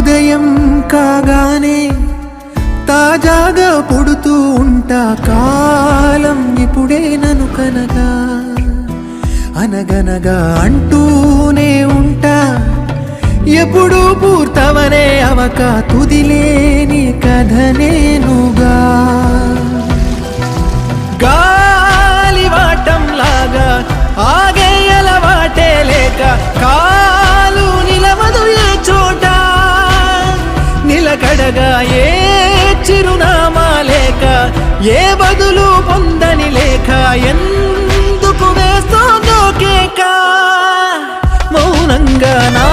ఉదయం కాగానే తాజాగా పుడుతూ ఉంటా, కాలం ఇప్పుడే నన్ను కనగా అనగనగా అంటూనే ఉంటా, ఎప్పుడు పూర్తవనే అవక తుదిలేని కథ నేనుగా. గాలివాటంలాగా ఆగే అలవాటే లేక కాలు నిలవదు ఏ చోట, నిలకడగా ఏ చిరునామా లేక ఏ బదులు పొందని లేక ఎందుకు వేస్తోందో కేక, మౌనంగా నా